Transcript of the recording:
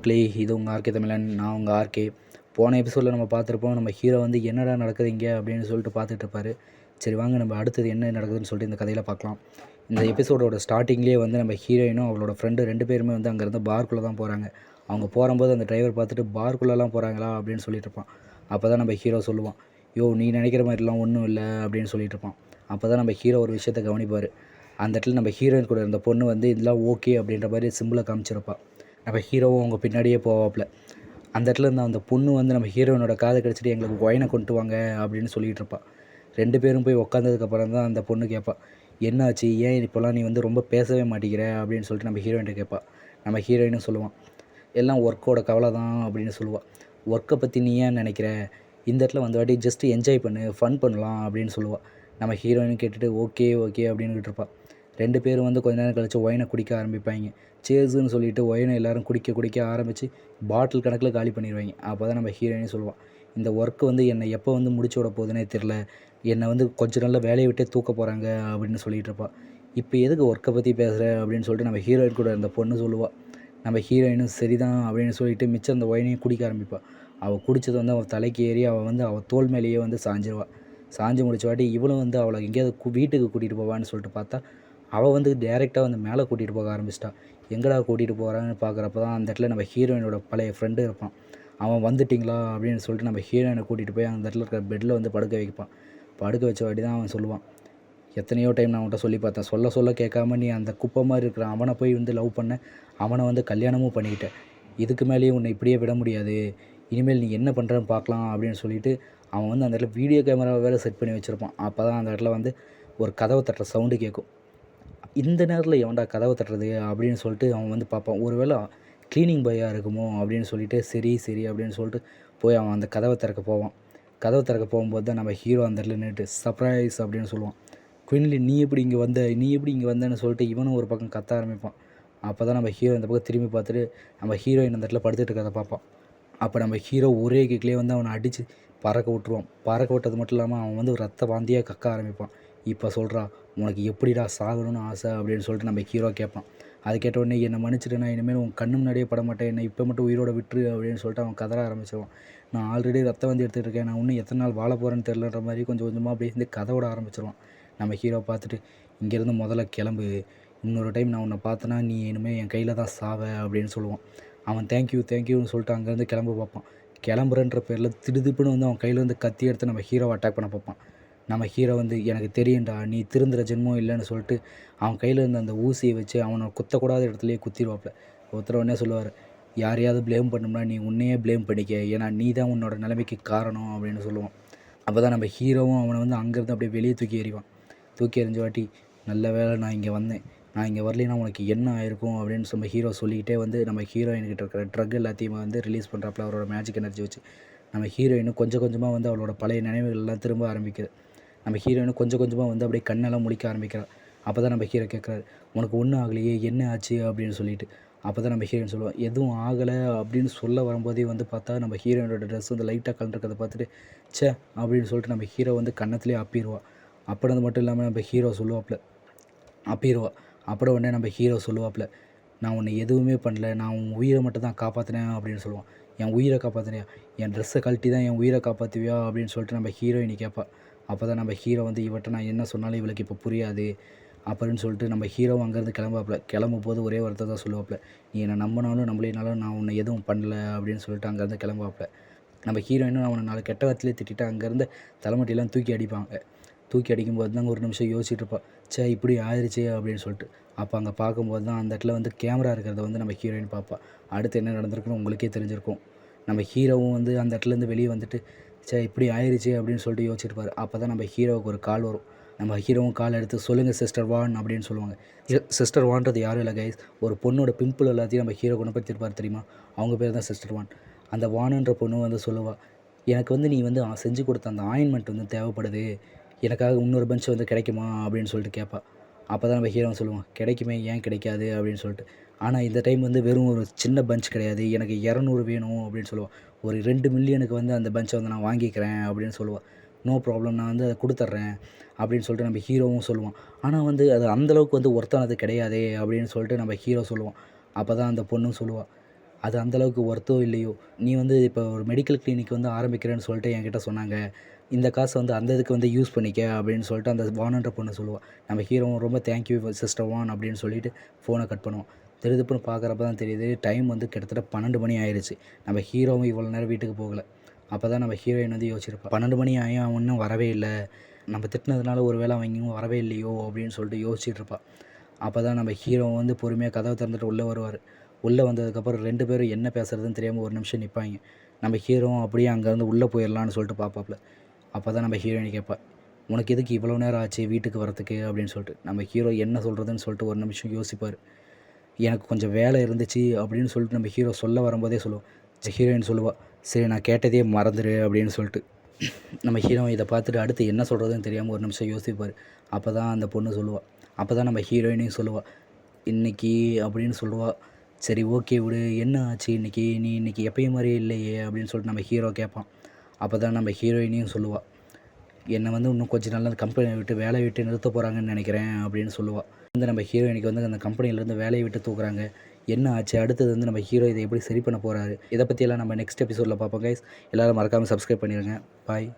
மக்களே, இது உங்கள் ஆர்கே தமிழன். நான் உங்கள் ஆர்கே. போன எபிசோடில் நம்ம பார்த்துருப்போம், நம்ம ஹீரோ வந்து என்னடா நடக்குது இங்கே அப்படின்னு சொல்லிட்டு பார்த்துட்டு இருப்பாரு. சரி வாங்க, நம்ம அடுத்தது என்ன நடக்குதுன்னு சொல்லிட்டு இந்த கதையில் பார்க்கலாம். இந்த எபிசோடோட ஸ்டார்டிங்லேயே வந்து நம்ம ஹீரோயினும் அவளோட ஃப்ரெண்டு 2 பேருமே வந்து அங்கேருந்து பார்க்குள்ளே தான் போகிறாங்க. அவங்க போகும்போது அந்த டிரைவர் பார்த்துட்டு பார்க்குள்ளெல்லாம் போகிறாங்களா அப்படின்னு சொல்லிட்டு இருப்பான். அப்போ தான் நம்ம ஹீரோ சொல்லுவான், யோ நீ நினைக்கிற மாதிரிலாம் ஒன்றும் இல்லை அப்படின்னு சொல்லிட்டு இருப்பான். அப்போ தான் நம்ம ஹீரோ ஒரு விஷயத்தை கவனிப்பார். அந்த இடத்துல நம்ம ஹீரோயின் கூட இருந்த பொண்ணு வந்து இதெல்லாம் ஓகே அப்படின்ற மாதிரி சிம்பிளை காமிச்சிருப்பாள். நம்ம ஹீரோவும் அவங்க பின்னாடியே போவாப்பில். அந்த இடத்துல இருந்த அந்த பொண்ணு வந்து நம்ம ஹீரோயினோட காதை கடிச்சிட்டு எங்களுக்கு ஒயினை கொண்டு வாங்க அப்படின்னு சொல்லிகிட்டு இருப்பாள். 2 பேரும் போய் உட்காந்ததுக்கப்புறம் தான் அந்த பொண்ணு கேட்பா, என்னாச்சு, ஏன் இப்போலாம் நீ வந்து ரொம்ப பேசவே மாட்டேங்கிற அப்படின்னு சொல்லிட்டு நம்ம ஹீரோயின்ட்ட கேட்பா. நம்ம ஹீரோயினும் சொல்லுவான், எல்லாம் ஒர்க்கோட கவலை தான் அப்படின்னு சொல்லுவாள். ஒர்க்கை பற்றி நீ ஏன் நினைக்கிற, இந்த இடத்துல வந்து வாட்டி ஜஸ்ட்டு என்ஜாய் பண்ணு, ஃபன் பண்ணலாம் அப்படின்னு சொல்லுவாள். நம்ம ஹீரோயினும் கேட்டுட்டு ஓகே ஓகே அப்படின்னுக்கிட்டு இருப்பாள். 2 பேரும் வந்து கொஞ்ச நேரம் கழித்து ஒயினை குடிக்க ஆரம்பிப்பாங்க. சேஸுன்னு சொல்லிட்டு ஒயினை எல்லோரும் குடிக்க ஆரம்பித்து பாட்டில் கணக்கில் காலி பண்ணிடுவாங்க. அப்போ தான் நம்ம ஹீரோயினே சொல்லுவாள், இந்த ஒர்க்கு வந்து என்னை எப்போ வந்து முடிச்சு விட போகுதுன்னே தெரில, என்னை வந்து கொஞ்சம் நாளில் வேலையை விட்டே தூக்க போகிறாங்க அப்படின்னு சொல்லிகிட்டு இருப்பாள். இப்போ எதுக்கு ஒர்க்கை பற்றி பேசுகிற அப்படின்னு சொல்லிட்டு நம்ம ஹீரோயின் கூட இருந்த பொண்ணு சொல்லுவாள். நம்ம ஹீரோயினும் சரிதான் அப்படின்னு சொல்லிட்டு மிச்சம் அந்த ஒயினையும் குடிக்க ஆரம்பிப்பாள். அவள் குடித்தது வந்து அவள் தலைக்கு ஏறி அவள் தோல் மேலேயே வந்து சாஞ்சிருவாள். சாஞ்சு முடிச்ச வாட்டி இவளும் வந்து அவளை எங்கேயாவது வீட்டுக்கு கூட்டிகிட்டு போவான்னு சொல்லிட்டு பார்த்தா அவள் வந்து டேரெக்டாக வந்து மேலே கூட்டிகிட்டு போக ஆரம்பிச்சிட்டா. எங்கடா கூட்டிகிட்டு போகிறான்னு பார்க்குறப்ப தான் அந்த இடத்துல நம்ம ஹீரோயினோட பழைய ஃப்ரெண்டு இருப்பான். அவன் வந்துட்டிங்களா அப்படின்னு சொல்லிட்டு நம்ம ஹீரோயினை கூட்டிகிட்டு போய் அந்த இடத்துல இருக்கிற பெட்டில் வந்து படுக்க வைப்பான். படுக்க வச்ச வாட்டி தான் அவன் சொல்லுவான், எத்தனையோ டைம் நான் அவன்கிட்ட சொல்லி பார்த்தேன், சொல்ல கேட்காம நீ அந்த குப்பை மாதிரி இருக்கிற அவனை போய் வந்து லவ் பண்ண, அவனை வந்து கல்யாணமும் பண்ணிக்கிட்டேன். இதுக்கு மேலேயும் உன்னை இப்படியே விட முடியாது, இனிமேல் நீ என்ன பண்ணுறன்னு பார்க்கலாம் அப்படின்னு சொல்லிட்டு அவன் வந்து அந்த இடத்துல வீடியோ கேமராவை வேறு செட் பண்ணி வச்சுருப்பான். அப்போ தான் அந்த இடத்துல வந்து ஒரு கதவை தட்டுற சவுண்டு கேட்கும். இந்த நேரத்தில் எவன்டா கதவை தட்டுறது அப்படின்னு சொல்லிட்டு அவன் வந்து பார்ப்பான். ஒரு வேளை க்ளீனிங் பாயாக இருக்குமோ அப்படின்னு சொல்லிட்டு சரி அப்படின்னு சொல்லிட்டு போய் அவன் அந்த கதவை திறக்க போவான். கதவை திறக்க போகும்போது தான் நம்ம ஹீரோ அந்த இடத்துல நின்றுட்டு சர்ப்ரைஸ் அப்படின்னு சொல்லுவான். குயின்லி நீ எப்படி இங்கே வந்தேன்னு சொல்லிட்டு இவனும் ஒரு பக்கம் கத்த ஆரம்பிப்பான். அப்போ தான் நம்ம ஹீரோ இந்த பக்கம் திரும்பி பார்த்துட்டு நம்ம ஹீரோயின் அந்த இடத்துல படுத்துட்டு இருக்கிறத பார்ப்பான். அப்போ நம்ம ஹீரோ ஒரே கிக்லேயே வந்து அவனை அடித்து பறக்க விட்டுருவான். பறக்க விட்டது மட்டும் இல்லாமல் அவன் வந்து ரத்த வாந்தியாக கக்க ஆரம்பிப்பான். இப்போ சொல்கிறா, உனக்கு எப்படிடா சாகணும்னு ஆசை அப்படின்னு சொல்லிட்டு நம்ம ஹீரோ கேட்பான். அது கேட்ட உடனே என்னை மன்னிச்சிட்டு, நான் இனிமேல் உன் கண்ணு முன்னாடியே பட மாட்டேன், என்னை இப்போ மட்டும் உயிரோட விட்டுரு அப்படின்னு சொல்லிட்டு அவன் கதற ஆரம்பிச்சிடுவான். நான் ஆல்ரெடி ரத்தம் வந்து எடுத்துகிட்டு இருக்கேன், நான் இன்னும் எத்தனை நாள் வாழ போகிறேன்னு தெரிலன்ற மாதிரி கொஞ்சம் கொஞ்சமாக அப்படியே வந்து கதை விட ஆரம்பிச்சிடுவான். நம்ம ஹீரோ பார்த்துட்டு, இங்கேருந்து முதல்ல கிளம்பு, இன்னொரு டைம் நான் உன்னை பார்த்தேன்னா நீ இனிமேல் என் கையில் தான் சாவ அப்படின்னு சொல்லுவான். அவன் தேங்க்யூன்னு சொல்லிட்டு அங்கேருந்து கிளம்ப பார்ப்பான். கிளம்புறன்ற பேரில் திடுதிப்புன்னு வந்து அவன் கையில் வந்து கத்தி எடுத்து நம்ம ஹீரோவை அட்டாக் பண்ண பார்ப்பான். நம்ம ஹீரோ வந்து எனக்கு தெரியும்டா நீ திருந்துற ஜென்மம் இல்லைன்னு சொல்லிட்டு அவன் கையில் இருந்த அந்த ஊசியை வச்சு அவனை குத்தக்கூடாத இடத்துலையே குத்திடுவாப்புல. ஒருத்தர் உடனே சொல்லுவார், யாரையாவது ப்ளேம் பண்ணோம்னா நீ உன்னையே ப்ளேம் பண்ணிக்க, ஏன்னா நீ தான் உன்னோட நிலைமைக்கு காரணம் அப்படின்னு சொல்லுவான். அப்போ தான் நம்ம ஹீரோவும் அவனை வந்து அங்கேருந்து அப்படியே வெளியே தூக்கி எறிவான். தூக்கி எறிஞ்ச வாட்டி, நல்ல வேளை நான் இங்கே வந்தேன், நான் இங்கே வரலைன்னா உனக்கு என்ன ஆயிருக்கும் அப்படின்னு நம்ம ஹீரோ சொல்லிக்கிட்டே வந்து நம்ம ஹீரோயின்கிட்ட இருக்கிற ட்ரக் எல்லாத்தையுமே வந்து ரிலீஸ் பண்ணுறாப்புல அவரோட மேஜிக் எனர்ஜி வச்சு. நம்ம ஹீரோயினும் கொஞ்சம் கொஞ்சமாக வந்து அவளோட பழைய நினைவுகள்லாம் திரும்ப ஆரம்பிக்குது. நம்ம ஹீரோயினும் கொஞ்சம் கொஞ்சமாக வந்து அப்படியே கண்ணெல்லாம் முழிக்க ஆரம்பிக்கிறாள். அப்போ தான் நம்ம ஹீரோ கேட்குறாரு, உனக்கு ஒன்றும் ஆகலையே, என்ன ஆச்சு அப்படின்னு சொல்லிட்டு. அப்போ தான் நம்ம ஹீரோயின் சொல்லுவோம், எதுவும் ஆகலை அப்படின்னு சொல்ல வரும்போதே வந்து பார்த்தா நம்ம ஹீரோயினோட ட்ரெஸ் வந்து லைட்டாக கலந்துருக்கிறத பார்த்துட்டு சே அப்படின்னு சொல்லிட்டு நம்ம ஹீரோ வந்து கன்னத்துலேயே அப்பிடுவா. அப்படினது மட்டும் இல்லாமல் நம்ம ஹீரோ சொல்லுவாப்புல அப்பிடுவா. அப்புறம் உடனே நம்ம ஹீரோ சொல்லுவாப்புல, நான் உன்னை எதுவுமே பண்ணல, நான் உன் உயிரை மட்டும் தான் காப்பாற்றினேன் அப்படின்னு சொல்லுவான். என் உயிரை காப்பாற்றினியா, என் ட்ரெஸ்ஸை கழட்டி தான் என் உயிரை காப்பாற்றுவியா அப்படின்னு சொல்லிட்டு நம்ம ஹீரோயினி கேட்பா. அப்போ தான் நம்ம ஹீரோ வந்து இவட்ட நான் என்ன சொன்னாலும் இவளுக்கு இப்போ புரியாது அப்படின்னு சொல்லிட்டு நம்ம ஹீரோவும் அங்கேருந்து கிளம்பும்போது ஒரே வார்த்தை தான் சொல்லுவாப்புல, நீ என்னை நம்பினாலும் நம்பலினாலும் நான் உன்னை எதுவும் பண்ணல அப்படின்னு சொல்லிட்டு அங்கேருந்து கிளம்புவாப்புல. நம்ம ஹீரோயினும் அவனை 4 கெட்ட வார்த்தையிலே திட்டிட்டு அங்கேருந்து தலைமட்டிலாம் தூக்கி அடிப்பாங்க. தூக்கி அடிக்கும்போது தான் ஒரு நிமிஷம் யோசிச்சுட்டு இருப்பாள், சே இப்படி ஆயிடுச்சே அப்படின்னு சொல்லிட்டு. அப்போ அங்கே பார்க்கும்போது தான் அந்த இடத்துல வந்து கேமரா இருக்கிறத வந்து நம்ம ஹீரோயின் பார்ப்பா. அடுத்து என்ன நடந்திருக்குன்னு உங்களுக்கே தெரிஞ்சிருக்கும். நம்ம ஹீரோவும் வந்து அந்த இடத்துலேருந்து வெளியே வந்துட்டு சே இப்படி ஆயிடுச்சு அப்படின்னு சொல்லிட்டு யோசிச்சிருப்பார். அப்போ தான் நம்ம ஹீரோவுக்கு ஒரு கால் வரும். நம்ம ஹீரோவும் கால் எடுத்து சொல்லுங்கள் சிஸ்டர் வான் அப்படின்னு சொல்லுவாங்க. சிஸ்டர் வான்றது யாரும் இல்லை கைஸ், ஒரு பொண்ணோட பிம்பிள் எல்லாத்தையும் நம்ம ஹீரோ குணப்படுத்தியிருப்பார் தெரியுமா, அவங்க பேர் தான் சிஸ்டர் வான். அந்த வானுன்ற பொண்ணு வந்து சொல்லுவாள், எனக்கு வந்து நீ வந்து செஞ்சு கொடுத்த அந்த ஆயின்மெண்ட் வந்து தேவைப்படுது, எனக்காக இன்னொரு பெஞ்ச் வந்து கிடைக்குமா அப்படின்னு சொல்லிட்டு கேட்பா. அப்போ தான் நம்ம ஹீரோ சொல்லுவான், கிடைக்குமே ஏன் கிடைக்காது அப்படின்னு சொல்லிட்டு. ஆனால் இந்த டைம் வந்து வெறும் ஒரு சின்ன பெஞ்ச் கிடையாது, எனக்கு 200 வேணும் அப்படின்னு சொல்லுவாள். ஒரு 2 மில்லியனுக்கு வந்து அந்த பெஞ்சை வந்து நான் வாங்கிக்கிறேன் அப்படின்னு சொல்லுவாள். நோ ப்ராப்ளம், நான் வந்து அதை கொடுத்துட்றேன் அப்படின்னு சொல்லிட்டு நம்ம ஹீரோவும் சொல்லுவான். ஆனால் வந்து அது அந்தளவுக்கு வந்து ஒர்த்தானது கிடையாதே அப்படின்னு சொல்லிட்டு நம்ம ஹீரோ சொல்லுவான். அப்போ தான் அந்த பொண்ணும் சொல்லுவாள், அது அந்தளவுக்கு ஒர்த்தோ இல்லையோ, நீ வந்து இப்போ ஒரு மெடிக்கல் கிளினிக் வந்து ஆரம்பிக்கிறேன்னு சொல்லிட்டு என்கிட்ட சொன்னாங்க. இந்த காசை வந்து அந்த இதுக்கு வந்து யூஸ் பண்ணிக்க அப்படின்னு சொல்லிட்டு அந்த வானுன்ற பொண்ணு சொல்லுவா. நம்ம ஹீரோவும் ரொம்ப தேங்க்யூ சிஸ்டர் வான் அப்படின்னு சொல்லிட்டு ஃபோனை கட் பண்ணுவோம். திருதுப்புன்னு பார்க்குறப்ப தான் தெரியுது டைம் வந்து கிட்டத்தட்ட 12 மணி ஆயிடுச்சு. நம்ம ஹீரோவும் இவ்வளோ நேரம் வீட்டுக்கு போகல. அப்போ தான் நம்ம ஹீரோயின் வந்து யோசிச்சிருப்பா. 12 மணி ஆயும் அவன் இன்னும் வரவே இல்லை. நம்ம திட்டினதுனால ஒரு வேளை அவன் இன்னும் வரவே இல்லையோ அப்படின்னு சொல்லிட்டு யோசிச்சுட்டு இருப்பா. அப்போ தான் நம்ம ஹீரோ வந்து பொறுமையாக கதவை திறந்துட்டு உள்ளே வருவார். உள்ளே வந்ததுக்கப்புறம் 2 பேரும் என்ன பேசுறதுன்னு தெரியாமல் ஒரு நிமிஷம் நிற்பாங்க. நம்ம ஹீரோவும் அப்படியே அங்கேருந்து உள்ளே போயிடலான்னு சொல்லிட்டு பார்ப்பாப்புல. அப்போ தான் நம்ம ஹீரோயினி கேட்பா, உனக்கு எதுக்கு இவ்வளோ நேரம் ஆச்சு வீட்டுக்கு வரத்துக்கு அப்படின்னு சொல்லிட்டு. நம்ம ஹீரோ என்ன சொல்கிறதுன்னு சொல்லிட்டு ஒரு நிமிஷம் யோசிப்பார். எனக்கு கொஞ்சம் வேலை இருந்துச்சு அப்படின்னு சொல்லிட்டு நம்ம ஹீரோ சொல்ல வரும்போதே சொல்லுவோம். ஹீரோயின் சொல்லுவா, சரி நான் கேட்டதே மறந்துடு அப்படின்னு சொல்லிட்டு. நம்ம ஹீரோ இதை பார்த்துட்டு அடுத்து என்ன சொல்கிறதுன்னு தெரியாமல் ஒரு நிமிஷம் யோசிப்பார். அப்போ தான் அந்த பொண்ணு சொல்லுவாள். அப்போ தான் நம்ம ஹீரோயினையும் சொல்லுவாள், இன்றைக்கி அப்படின்னு சொல்லுவாள். சரி ஓகே விடு, என்ன ஆச்சு இன்றைக்கி, நீ இன்றைக்கி எப்பயும் மாதிரியே இல்லையே அப்படின்னு சொல்லிட்டு நம்ம ஹீரோ கேட்பான். அப்போ தான் நம்ம ஹீரோயினையும் சொல்லுவாள், என்னை வந்து இன்னும் கொஞ்சம் நாள் அந்த கம்பெனியை விட்டு வேலையை விட்டு நிறுத்த போகிறாங்கன்னு நினைக்கிறேன் அப்படின்னு சொல்லுவாள். வந்து நம்ம ஹீரோயினுக்கு வந்து அந்த கம்பெனிலேருந்து வேலையை விட்டு தூக்குறாங்க. என்ன ஆச்சு, அடுத்தது வந்து நம்ம ஹீரோ இதை எப்படி சரி பண்ண போகிறாரு, இதை பற்றியெல்லாம் நம்ம நெக்ஸ்ட் எபிசோடில் பார்ப்போம் கைஸ். எல்லோரும் மறக்காமல் சப்ஸ்கிரைப் பண்ணிடுங்க. பாய்.